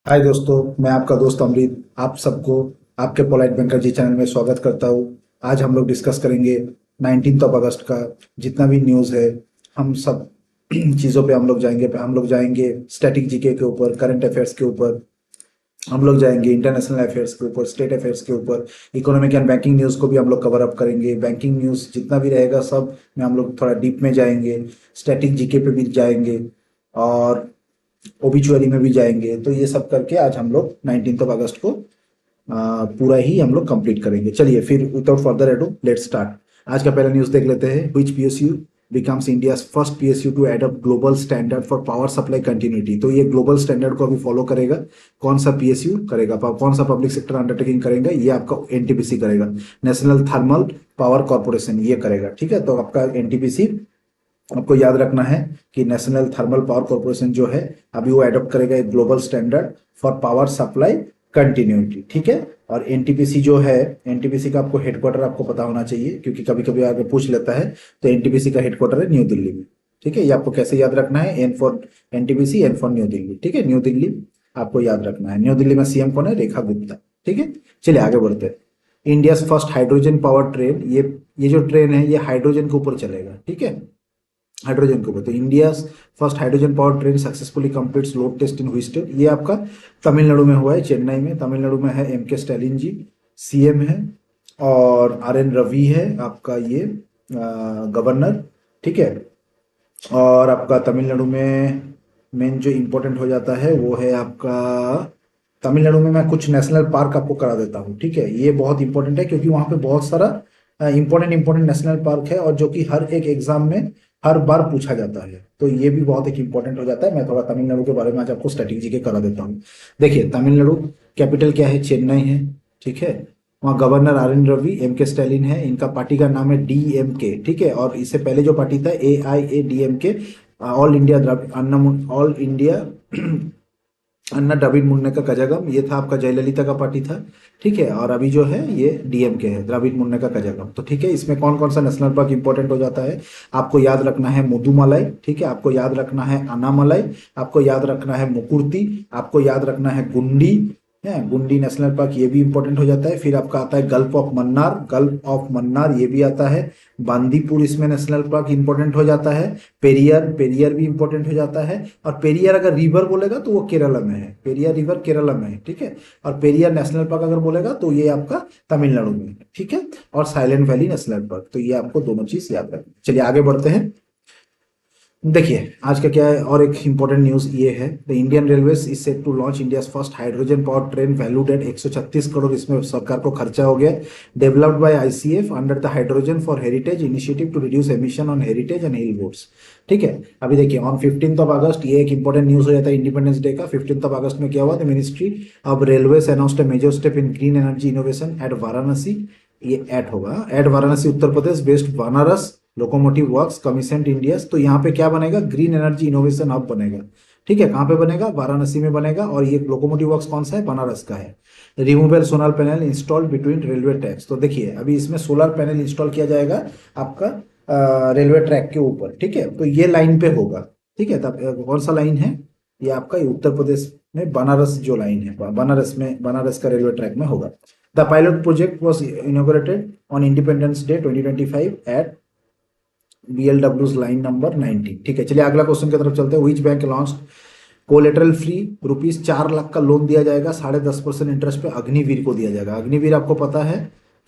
हाय दोस्तों, मैं आपका दोस्त अमृत आप सबको आपके पोलाइट बैंकर जी चैनल में स्वागत करता हूँ। आज हम लोग डिस्कस करेंगे 19 अगस्त का जितना भी न्यूज़ है। हम सब चीज़ों पे हम लोग जाएंगे स्टैटिक जीके के ऊपर, करंट अफेयर्स के ऊपर। हम लोग जाएंगे इंटरनेशनल अफेयर्स के ऊपर, स्टेट अफेयर्स के ऊपर, इकोनॉमिक एंड बैंकिंग न्यूज़ को भी हम लोग कवर अप करेंगे। बैंकिंग न्यूज़ जितना भी रहेगा सब में हम लोग थोड़ा डीप में जाएंगे। स्टैटिक जीके पे भी जाएंगे और ओबिचुअरी में भी जाएंगे। तो ये सब करके आज हम लोग 19 अगस्त को पूरा ही हम लोग कंप्लीट करेंगे। चलिए फिर without further ado let's start. आज का पहला न्यूज़ देख लेते हैं। Which PSU becomes India's first PSU to adopt global standard for power supply continuity. तो ये ग्लोबल स्टैंडर्ड को अभी फॉलो करेगा। कौन सा पीएसयू करेगा, कौन सा पब्लिक सेक्टर अंडरटेकिंग करेगा? ये आपका एनटीपीसी करेगा, नेशनल थर्मल पावर कॉर्पोरेशन ये करेगा। ठीक है, तो आपका एनटीपीसी आपको याद रखना है कि नेशनल थर्मल पावर कॉर्पोरेशन जो है अभी वो एडॉप्ट करेगा एक global standard for power supply continuity. ठीक है, और एनटीपीसी जो है, एनटीपीसी का आपको हेडक्वार्टर आपको पता होना चाहिए, क्योंकि कभी कभी आगे पूछ लेता है। तो एनटीपीसी का हेडक्वार्टर है न्यू दिल्ली में। ठीक है, ये आपको कैसे याद रखना है? N for NTPC, N for New Delhi. ठीक है, न्यू दिल्ली आपको याद रखना है। न्यू दिल्ली में सीएम कौन है? रेखा गुप्ता। ठीक है, चलिए आगे बढ़ते हैं। India first hydrogen power train, ये जो ट्रेन है ये हाइड्रोजन के ऊपर चलेगा। ठीक है, हाइड्रोजन के ऊपर। तो India first hydrogen power train successfully completes load test in हुई स्टेट? ये आपका तमिलनाडु में हुआ है, चेन्नई में। तमिलनाडु में है एम के स्टैलिन जी सीएम है, और आर एन रवि है आपका ये गवर्नर। ठीक है, और आपका तमिलनाडु में मेन जो इम्पोर्टेंट हो जाता है वो है आपका, तमिलनाडु में मैं कुछ नेशनल पार्क आपको करा देता हूँ। ठीक है, ये बहुत इंपॉर्टेंट है क्योंकि वहाँ पे बहुत सारा इंपॉर्टेंट नेशनल पार्क है, और जो कि हर एक एग्जाम में हर बार पूछा जाता है। तो ये भी बहुत एक इंपॉर्टेंट हो जाता है। मैं थोड़ा तमिलनाडु के बारे में आज आपको स्ट्रेटेजी के करा देता हूँ। देखिए, तमिलनाडु कैपिटल क्या है? चेन्नई है। ठीक है, वहाँ गवर्नर आर एन रवि, एम के स्टैलिन है, इनका पार्टी का नाम है डीएमके। ठीक है, और इससे पहले जो पार्टी था AIADMK, ऑल इंडिया द्रविड़ अन्ना, ऑल इंडिया अन्ना द्रविड़ मुन्नेत्र कजगम, ये था आपका जयललिता का पार्टी था। ठीक है, और अभी जो है ये डीएमके है, द्रविड़ मुन्नेत्र कजगम। तो ठीक है, इसमें कौन कौन सा नेशनल पार्क इंपॉर्टेंट हो जाता है? आपको याद रखना है मुदुमलाई। ठीक है, आपको याद रखना है अनामलाई, आपको याद रखना है मुकुर्ती, आपको याद रखना है गुंडी है, गुंडी नेशनल पार्क ये भी इंपॉर्टेंट हो जाता है। फिर आपका आता है gulf of Mannar, gulf of Mannar ये भी आता है। बांदीपुर इसमें नेशनल पार्क इंपॉर्टेंट हो जाता है। पेरियर, पेरियर भी इंपॉर्टेंट हो जाता है। और पेरियर अगर रिवर बोलेगा तो वो केरला में है, पेरियर रिवर केरला में है। ठीक है, और पेरियर नेशनल पार्क अगर बोलेगा तो ये आपका तमिलनाडु में है। ठीक है, और साइलेंट वैली नेशनल पार्क, तो ये आपको दोनों चीज याद रखनी। चलिए आगे बढ़ते हैं। देखिए आज का क्या है, और एक इंपॉर्टेंट न्यूज ये है, the Indian railways is set to launch India first hydrogen power train valued at 136 crore, इसमें सरकार को खर्चा हो गया। Developed by ICF under the hydrogen for heritage initiative to reduce emission on heritage and hill roads. ठीक है, अभी देखिए ऑन 15 अगस्त, ये एक इंपॉर्टेंट न्यूज हो जाता है इंडिपेंडेंस डे का। 15 अगस्त में क्या हुआ? The ministry of railways announced a major step in green energy innovation at Varanasi. ये एट होगा, at Varanasi Uttar Pradesh based Banaras locomotive works commission India. तो यहाँ पे क्या बनेगा? ग्रीन एनर्जी इनोवेशन हब बनेगा। ठीक है, कहाँ पे बनेगा? वाराणसी में बनेगा। और ये लोकोमोटिव वर्क्स कौन सा है? बनारस का है। Removable solar panel install between railway tracks. तो देखिए अभी इसमें सोलर पैनल इंस्टॉल किया जाएगा आपका रेलवे ट्रैक के ऊपर। ठीक है, तो ये लाइन पे होगा। ठीक है, तब कौन सा लाइन है? ये आपका ये उत्तर प्रदेश में बनारस जो लाइन है, बनारस में, बनारस का रेलवे ट्रैक में होगा। The pilot project was inaugurated on Independence Day 2025 at BLW's line number 19। ठीक है, चलिए अगला क्वेश्चन की तरफ चलते हैं। Which bank launch collateral free ₹4 lakh का लोन दिया जाएगा 10.5% इंटरेस्ट पे, अग्निवीर को दिया जाएगा। अग्निवीर आपको पता है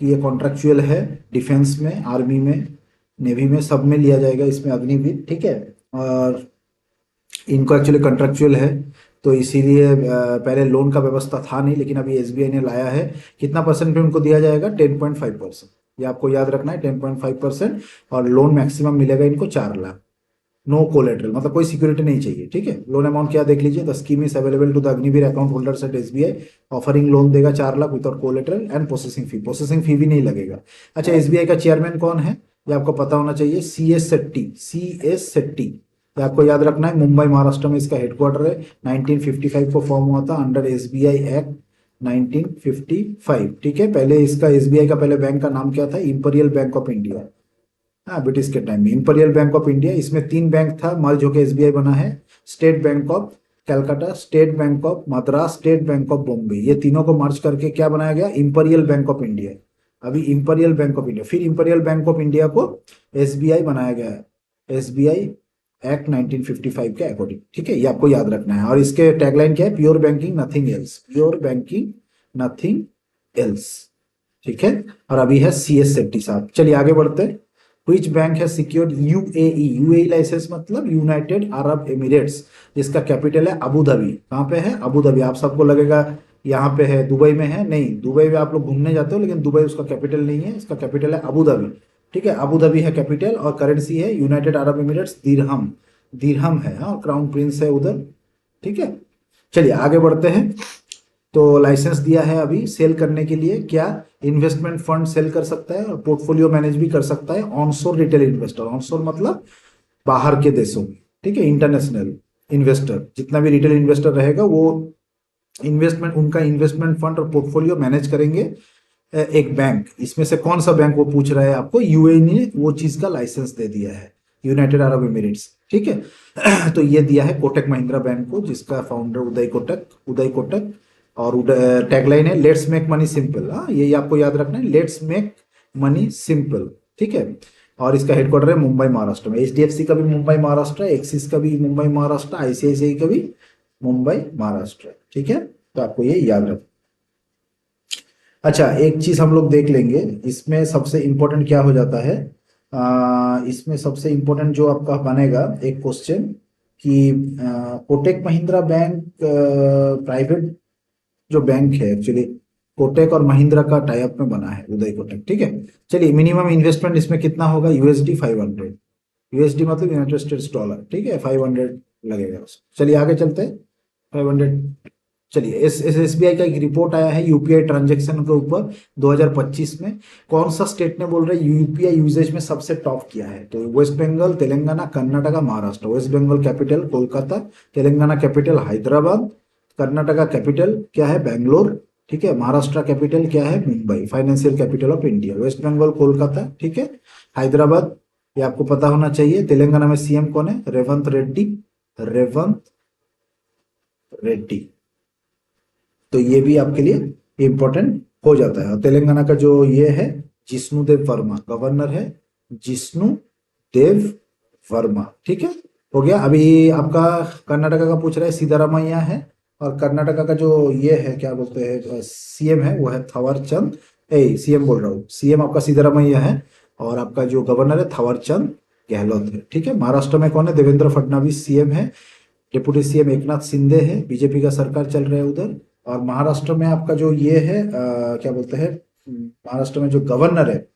कि ये कॉन्ट्रेक्चुअल है, डिफेंस में, आर्मी में, नेवी में, सब में लिया जाएगा इसमें अग्निवीर। ठीक है, और इनको एक्चुअली कॉन्ट्रेक्चुअल है, तो इसीलिए पहले लोन का व्यवस्था था नहीं, लेकिन अभी एसबीआई ने लाया है। कितना परसेंट पे उनको दिया जाएगा? 10.5%। ये आपको याद रखना है, 10.5%। और लोन मैक्सिमम मिलेगा इनको 4 लाख। नो कोलेटरल, मतलब कोई सिक्योरिटी नहीं चाहिए। ठीक है, लोन अमाउंट क्या देख लीजिए, the scheme is available to the Agniveer account holders at SBI. Offering loan देगा 4 lakh without collateral and processing fee, processing fee भी नहीं लगेगा। अच्छा, एसबीआई का चेयरमैन कौन है? ये आपको पता होना चाहिए, CS शेट्टी, CS शेट्टी। ये आपको याद रखना है, मुंबई महाराष्ट्र में इसका हेडक्वार्टर है। 1955 को फॉर्म हुआ था अंडर एसबीआई एक्ट 1955। ठीक है, पहले इसका एसबीआई का पहले बैंक का नाम क्या था? Imperial bank of India. हाँ, ब्रिटिश के टाइम में इंपीरियल बैंक ऑफ इंडिया। इसमें 3 बैंक था, मर्ज होकर एसबीआई बना है। State bank of Calcutta, state bank of Madras, state bank of Bombay, ये तीनों को मर्ज करके क्या बनाया गया, इंपीरियल बैंक ऑफ इंडिया। अभी इंपीरियल बैंक ऑफ इंडिया, फिर इंपीरियल बैंक ऑफ इंडिया को एसबीआई बनाया गया है, एसबीआई एक्ट 1955 के अकॉर्डिंग। ठीक है, ये आपको याद रखना है। और इसके टैगलाइन क्या है, pure banking nothing else, pure banking nothing else. ठीक है, और अभी है CS सेट्टी साहब। चलिए आगे बढ़ते हैं। Which बैंक है सिक्योर्ड यूएई, यूएई लाइसेंस मतलब यूनाइटेड अरब एमिरेट्स, जिसका कैपिटल है अबू धाबी। कहाँ पे है, अबू धाबी। आप सबको लगेगा यहाँ पे है, दुबई में है, नहीं, दुबई में आप लोग घूमने जाते हो, लेकिन दुबई उसका कैपिटल नहीं है, इसका कैपिटल है अबू धाबी। ठीक है, अबू धाबी है कैपिटल, और करेंसी है यूनाइटेड अरब एमिरेट्स दिरहम, दिरहम है, और क्राउन प्रिंस है उधर। ठीक है, चलिए आगे बढ़ते हैं। तो लाइसेंस दिया है अभी सेल करने के लिए, क्या, इन्वेस्टमेंट फंड सेल कर सकता है और पोर्टफोलियो मैनेज भी कर सकता है ऑनशोर रिटेल इन्वेस्टर, ऑनशोर मतलब बाहर के देशों में। ठीक है, इंटरनेशनल इन्वेस्टर, जितना भी रिटेल इन्वेस्टर रहेगा वो इन्वेस्टमेंट, उनका इन्वेस्टमेंट फंड और पोर्टफोलियो मैनेज करेंगे एक बैंक। इसमें से कौन सा बैंक वो पूछ रहा है आपको, यूएई ने वो चीज का लाइसेंस दे दिया है, यूनाइटेड अरब एमिरेट्स। ठीक है, तो ये दिया है कोटक महिंद्रा बैंक को, जिसका फाउंडर उदय कोटक, उदय कोटक। और टैगलाइन है लेट्स मेक मनी सिंपल। हाँ, ये आपको याद रखना है, लेट्स मेक मनी सिंपल। ठीक है, और इसका हेडक्वार्टर है मुंबई महाराष्ट्र में। एचडीएफसी का भी मुंबई महाराष्ट्र है, एक्सिस का भी मुंबई महाराष्ट्र, आईसीआईसीआई का भी मुंबई महाराष्ट्र है। ठीक है, तो आपको ये याद रखना। अच्छा, एक चीज हम लोग देख लेंगे, इसमें सबसे इंपॉर्टेंट क्या हो जाता है, इसमें सबसे इंपॉर्टेंट जो आपका बनेगा एक क्वेश्चन कि कोटक महिंद्रा बैंक प्राइवेट जो बैंक है एक्चुअली, कोटक और महिंद्रा का टाई अप में बना है उदय कोटक। ठीक है, चलिए मिनिमम इन्वेस्टमेंट इसमें कितना होगा, यूएसडी 500, यूएसडी मतलब यूनाइटेड स्टेट्स डॉलर। ठीक है, 500 लगेगा उसको। चलिए आगे चलते हैं, 500। चलिए एसबीआई का एक रिपोर्ट आया है यूपीआई ट्रांजैक्शन के ऊपर 2025 में, कौन सा स्टेट ने बोल रहे हैं यूपीआई यूजेज में सबसे टॉप किया है, तो West Bengal, Telangana, Karnataka, Maharashtra. West Bengal capital Kolkata, Telangana capital Hyderabad, Karnataka capital क्या है, बैंगलोर। ठीक है, महाराष्ट्र कैपिटल क्या है, Mumbai, financial capital of India. West Bengal Kolkata, ठीक है, हैदराबाद, ये आपको पता होना चाहिए। तेलंगाना में सीएम कौन है, रेवंत रेड्डी, रेवंत रेड्डी। तो ये भी आपके लिए इंपॉर्टेंट हो जाता है। और तेलंगाना का जो ये है जिष्णु देव वर्मा, गवर्नर है जिष्णु देव वर्मा। ठीक है, हो गया। अभी आपका कर्नाटका का पूछ रहा है, सिद्धारामैया है, और कर्नाटका का जो ये है क्या बोलते हैं सीएम है वो है थावरचंद, सीएम बोल रहा हूँ, सीएम आपका सिद्धारामैया है, और आपका जो गवर्नर है थावरचंद गहलोत है। ठीक है, महाराष्ट्र में कौन है, देवेंद्र फडणवीस सीएम है, डिप्यूटी सीएम एकनाथ शिंदे है, बीजेपी का सरकार चल रहा है उधर। और महाराष्ट्र में आपका जो ये है क्या बोलते हैं, महाराष्ट्र में जो गवर्नर है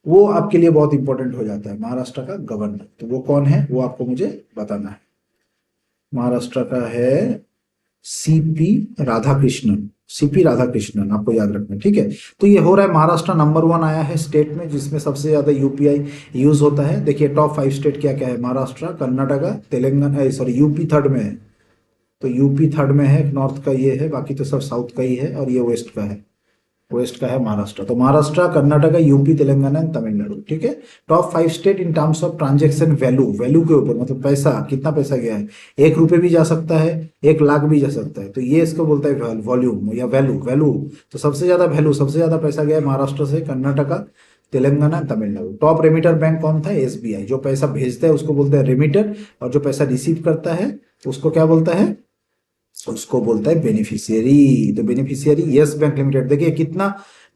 वो आपके लिए बहुत इंपॉर्टेंट हो जाता है, महाराष्ट्र का गवर्नर। तो वो कौन है वो आपको मुझे बताना है। महाराष्ट्र का है सीपी राधाकृष्णन, सीपी राधाकृष्णन, आपको याद रखना है। ठीक है, तो ये हो रहा है महाराष्ट्र नंबर 1 आया है स्टेट में जिसमें सबसे ज्यादा यूपीआई यूज होता है। देखिए टॉप 5 स्टेट क्या क्या है, Maharashtra, Karnataka, Telangana, sorry UP third में है, तो यूपी थर्ड में है, नॉर्थ का ये है, बाकी तो सब साउथ का ही है, और ये वेस्ट का है, वेस्ट का है महाराष्ट्र। तो महाराष्ट्र, कर्नाटका, यूपी, तेलंगाना एंड तमिलनाडु। ठीक है, top 5 state in terms of transaction value, value के ऊपर मतलब पैसा, कितना पैसा गया है, 1 रुपये भी जा सकता है, 1 लाख भी जा सकता है, तो ये इसको बोलता है वॉल्यूम या वैल्यू, वैल्यू। तो सबसे ज्यादा वैल्यू, सबसे ज्यादा पैसा गया है महाराष्ट्र से, Karnataka, Telangana, Tamil Nadu. Top remitter bank कौन था, एसबीआई। जो पैसा भेजता है उसको बोलते हैं रेमिटर, और जो पैसा रिसीव करता है उसको क्या बोलता है, उसको बोलता है बेनिफिशियरी। तो बेनिफिशियरी यस बैंक लिमिटेड, देखिए कितना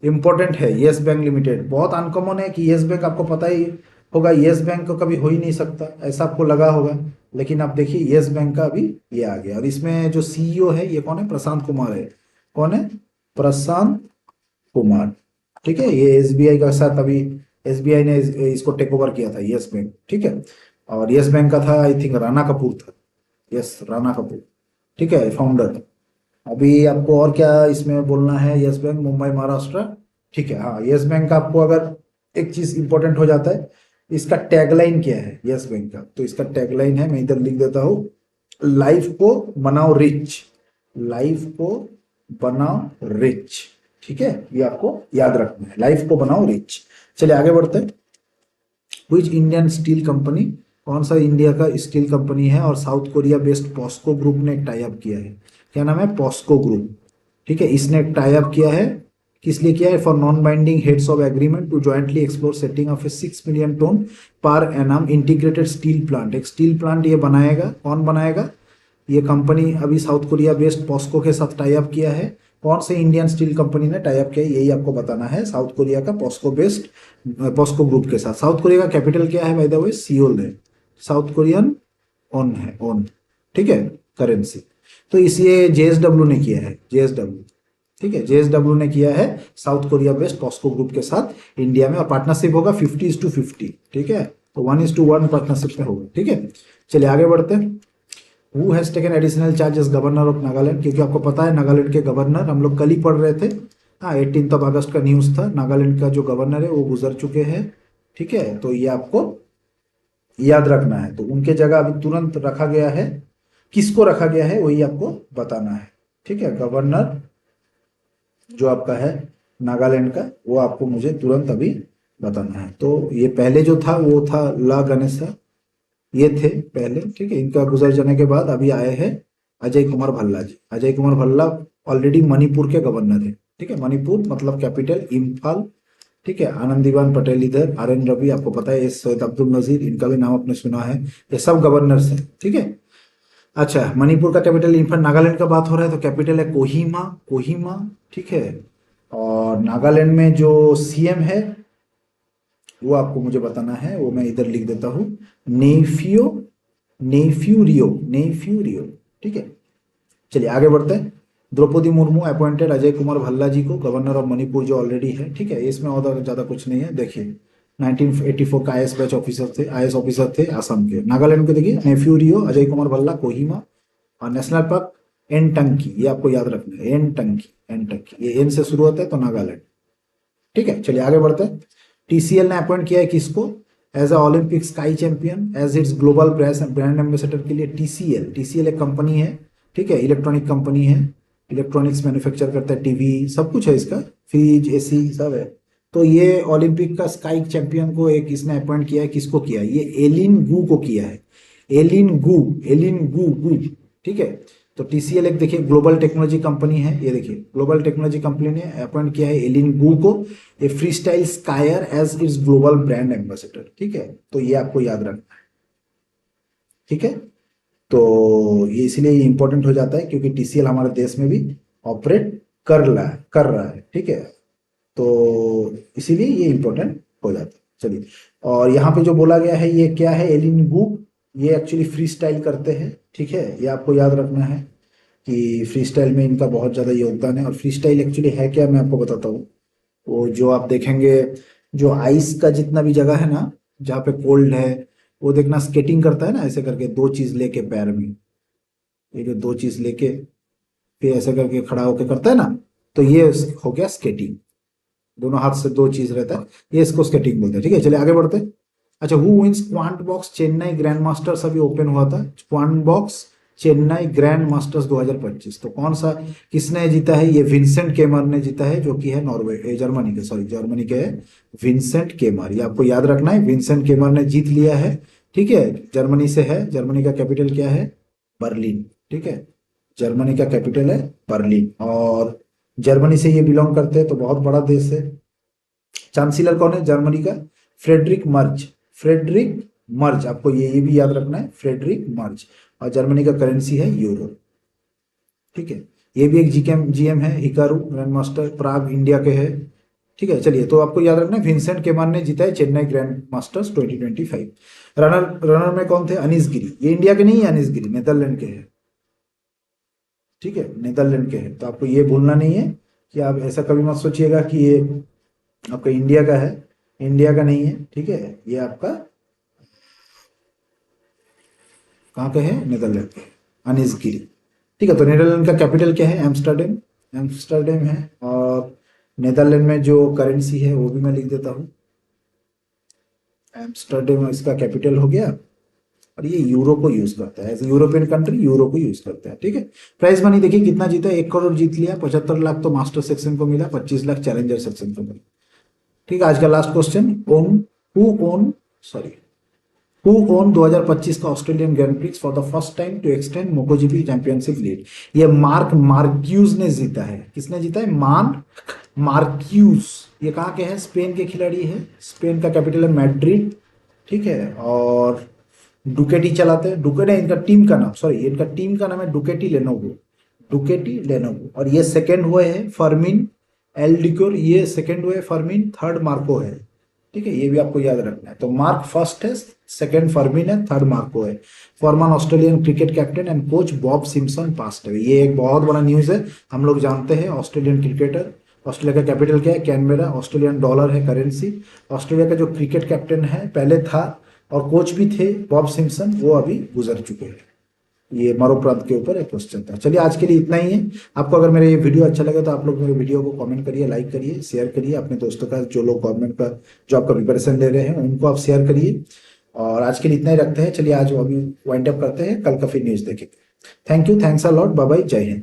इंपॉर्टेंट है यस बैंक लिमिटेड, बहुत अनकॉमन है कि यस बैंक आपको पता ही होगा, यस बैंक को कभी हो ही नहीं सकता ऐसा आपको लगा होगा, लेकिन आप देखिए यस बैंक का अभी ये आ गया। और इसमें जो सीईओ है ये कौन है, प्रशांत कुमार है। कौन है, प्रशांत कुमार। ठीक है, ये एसबीआई का साथ अभी एसबीआई ने इसको टेक ओवर किया था यस बैंक। ठीक है, और यस बैंक का था आई थिंक राणा कपूर था, यस राणा कपूर। ठीक है, फाउंडर। अभी आपको और क्या इसमें बोलना है, यस बैंक मुंबई महाराष्ट्र। ठीक है, हाँ, यस बैंक का आपको अगर एक चीज इंपॉर्टेंट हो जाता है, इसका टैगलाइन क्या है यस बैंक का, तो इसका टैगलाइन है, मैं इधर लिख देता हूं, लाइफ को बनाओ रिच, लाइफ को बनाओ रिच। ठीक है, ये आपको याद रखना है, लाइफ को बनाओ रिच। चलिए आगे बढ़ते हैं। Which Indian steel company कौन सा इंडिया का स्टील कंपनी है और South Korea based Posco group ने एक टाई अप किया है? क्या नाम है? Posco group. ठीक है, इसने एक टाई अप किया है, किस लिए किया है? For non binding heads of agreement to jointly explore setting of a 6 million tonne per annum integrated steel plant. एक स्टील प्लांट ये बनाएगा, कौन बनाएगा? ये कंपनी अभी साउथ कोरिया बेस्ड पॉस्को के साथ टाई अप किया है। कौन से इंडियन स्टील कंपनी ने टाई अप किया है, यही आपको बताना है। साउथ कोरिया का पॉस्को बेस्ड, पॉस्को ग्रुप के साथ। साउथ कोरिया का कैपिटल क्या है बाय द वे? सियोल है। साउथ कोरियन ओन है, ओन। ठीक है, करेंसी। तो इसे जेएसडब्ल्यू ने किया है, जेएसडब्ल्यू। ठीक है, जेएसडब्ल्यू ने किया है South Korea based Posco group के साथ इंडिया में, और पार्टनरशिप होगा 50:50। ठीक है, तो 1:1 पार्टनरशिप में होगा। ठीक है, चलिए आगे बढ़ते हैं। Who has taken additional charge as governor of Nagaland? क्योंकि आपको पता है नागालैंड के गवर्नर, हम लोग कल ही पढ़ रहे थे, हाँ 18 अगस्त का न्यूज़ था। नागालैंड का जो गवर्नर है वो गुजर चुके हैं। ठीक है, तो ये आपको याद रखना है। तो उनके जगह अभी तुरंत रखा गया है, किसको रखा गया है वही आपको बताना है। ठीक है, गवर्नर जो आपका है नागालैंड का, वो आपको मुझे तुरंत अभी बताना है। तो ये पहले जो था वो था ला गणेशा, ये थे पहले। ठीक है, इनका गुजर जाने के बाद अभी आए हैं अजय कुमार भल्ला जी। अजय कुमार भल्ला ऑलरेडी मणिपुर के गवर्नर है। ठीक है, मणिपुर मतलब कैपिटल इम्फाल। ठीक है, आनंदीबान पटेल इधर, आर एन रवि आपको पता है, एस सैयद अब्दुल नजीर, इनका भी नाम आपने सुना है। ये सब गवर्नर्स हैं। ठीक है, अच्छा, मणिपुर का कैपिटल इम्फाल। नागालैंड का बात हो रहा है तो कैपिटल है कोहिमा, कोहिमा। ठीक है, और नागालैंड में जो सीएम है वो आपको मुझे बताना है, वो मैं इधर लिख देता हूँ, नेफ्यू, नेफ्यू रियो। ठीक है, चलिए आगे बढ़ते हैं। द्रौपदी मुर्मू अपॉइंटेड अजय कुमार भल्ला जी को गवर्नर ऑफ मणिपुर, जो ऑलरेडी है। ठीक है, इसमें और ज़्यादा कुछ नहीं है। देखिए 1984 का आईएएस बैच ऑफिसर थे, आईएएस ऑफिसर थे आसाम के। नागालैंड के देखिए नेफ्यू रियो, अजय कुमार भल्ला, कोहिमा। और नेशनल पार्क एनटंकी, ये आपको याद रखना है, एनटंकी, एनटंकी, ये एन से शुरू होता है तो नागालैंड। ठीक है, चलिए आगे बढ़ते हैं। टीसीएल ने अपॉइंट किया है किसको as a Olympic sky champion as its global brand ambassador के लिए? टीसीएल, टीसीएल एक कंपनी है। ठीक है, इलेक्ट्रॉनिक कंपनी है, इलेक्ट्रॉनिक्स मैन्युफैक्चर करता है, टीवी सब कुछ है इसका, फ्रिज, एसी सब है। तो ये ओलंपिक का स्काई चैंपियन को एक इसने अपॉइंट किया है, किसको किया है? ये एलिन गू को किया है, एलिन गू, एलिन गू, गू। ठीक है, तो टीसीएल एक देखिए ग्लोबल टेक्नोलॉजी कंपनी है, ये देखिए ग्लोबल टेक्नोलॉजी कंपनी ने अपॉइंट किया है एलिन गू को a freestyle skier as its global brand ambassador. ठीक है, तो ये आपको याद रखना है। ठीक है, तो ये इसलिए इंपॉर्टेंट हो जाता है क्योंकि टीसीएल हमारे देश में भी ऑपरेट कर रहा है। ठीक है, तो इसीलिए ये इंपॉर्टेंट हो जाता है। चलिए, और यहाँ पे जो बोला गया है ये क्या है? एलिन गू, ये एक्चुअली फ्री स्टाइल करते हैं। ठीक है, ये आपको याद रखना है कि फ्री स्टाइल में इनका बहुत ज़्यादा योगदान है। और फ्री स्टाइल एक्चुअली है क्या, मैं आपको बताता हूँ। वो जो आप देखेंगे, जो आइस का जितना भी जगह है ना, जहाँ पे कोल्ड है, वो देखना स्केटिंग करता है ना, ऐसे करके दो चीज़ लेके पैर में, ये जो दो चीज़ लेके फिर ऐसे करके खड़ा होके करता है ना, तो ये हो गया स्केटिंग। दोनों हाथ से दो चीज रहता है, ये इसको स्केटिंग बोलते हैं। ठीक है, चलिए आगे बढ़ते हैं। अच्छा, who wins Quantbox Chennai grandmasters अभी ओपन हुआ था, Quantbox Chennai grandmasters 2025। तो कौन सा, किसने जीता है? ये विंसेंट केमर ने जीता है, जो कि है नॉर्वे, जर्मनी के, सॉरी जर्मनी के है विंसेंट केमर। ये आपको याद रखना है, विंसेंट केमर ने जीत लिया है। ठीक है, जर्मनी से है। जर्मनी का कैपिटल क्या है? बर्लिन। ठीक है, जर्मनी का कैपिटल है बर्लिन, और जर्मनी से ये बिलोंग करते हैं, तो बहुत बड़ा देश है। चांसलर कौन है जर्मनी का? फ्रेडरिक मर्ज, फ्रेडरिक मर्ज, आपको ये भी याद रखना है, फ्रेडरिक मर्ज। और जर्मनी का करेंसी है यूरो। ठीक है, ये भी एक जीएम है, हिकारू ग्रैंड मास्टर, प्राग इंडिया के है। ठीक है, चलिए, तो आपको याद रखना है विंसेंट केमान ने जीता है चेन्नई ग्रैंड मास्टर्स 2025। रनर में कौन थे? अनीस गिरी, ये इंडिया के नहीं है, अनीस गिरी नेदरलैंड के हैं। ठीक है, नेदरलैंड के हैं, तो आपको ये भूलना नहीं है कि आप ऐसा कभी मत सोचिएगा कि ये आपका इंडिया का है, इंडिया का नहीं है। ठीक है, ये आपका कहाँ के है? नेदरलैंड के, अनीस गिरी। ठीक है, तो नेदरलैंड का कैपिटल क्या है? एम्स्टर्डम, एम्स्टर्डम है। और नेदरलैंड में जो करेंसी है वो भी मैं लिख देता हूँ, एम्स्टर्डम इसका कैपिटल हो गया। और ये यूरो को यूज करता है, एज यूरोपियन कंट्री यूरो को यूज करता है। ठीक है, प्राइस मनी देखिए कितना जीता है, 1 करोड़ जीत लिया, 75 लाख तो मास्टर सेक्शन को मिला, 25 लाख चैलेंजर सेक्शन को मिला। ठीक है, आज का last question, won who won sorry who won 2025 का Australian grand prix for the first time to extend MotoGP championship lead? ये मार्क मार्क्यूज ने जीता है। किसने जीता है? मार्क्यूज। ये कहाँ के हैं? स्पेन के खिलाड़ी है। स्पेन का कैपिटल है मैड्रिड, ठीक है। और डुकेटी चलाते हैं। डुकेटी इनका टीम का नाम, सॉरी इनका टीम का नाम है डुकेटी लेनोवो। डुकेटी लेनोवो। और ये सेकंड हुए हैं फर्मिन एल्डिकोर, ये सेकंड हुए फर्मिन, थर्ड मार्को है, ठीक है। ये भी आपको याद रखना है। तो मार्क फर्स्ट है, सेकंड फर्मिन है, थर्ड मार्को है। Farmer Australian cricket captain and coach Bob Simpson passed away. ये एक बहुत बड़ा न्यूज है। हम लोग जानते हैं ऑस्ट्रेलियन क्रिकेटर, ऑस्ट्रेलिया का कैपिटल क्या है? कैनबेरा। ऑस्ट्रेलियन डॉलर है करेंसी। ऑस्ट्रेलिया का जो क्रिकेट कैप्टन है पहले था और कोच भी थे बॉब सिम्पसन, वो अभी गुजर चुके हैं। ये मरणोपरांत के ऊपर एक क्वेश्चन था। चलिए आज के लिए इतना ही है। आपको अगर मेरा ये वीडियो अच्छा लगे तो आप लोग मेरे वीडियो को कमेंट करिए, लाइक करिए, शेयर करिए अपने दोस्तों का, जो लोग गवर्नमेंट का जॉब का प्रिपरेशन ले रहे हैं उनको आप शेयर करिए। और आज के लिए इतना ही रखते हैं। चलिए आज अभी वाइंड अप करते हैं, कल का फिर न्यूज़ देखेंगे। Thank you, thanks a lot, bye bye, Jai Hind.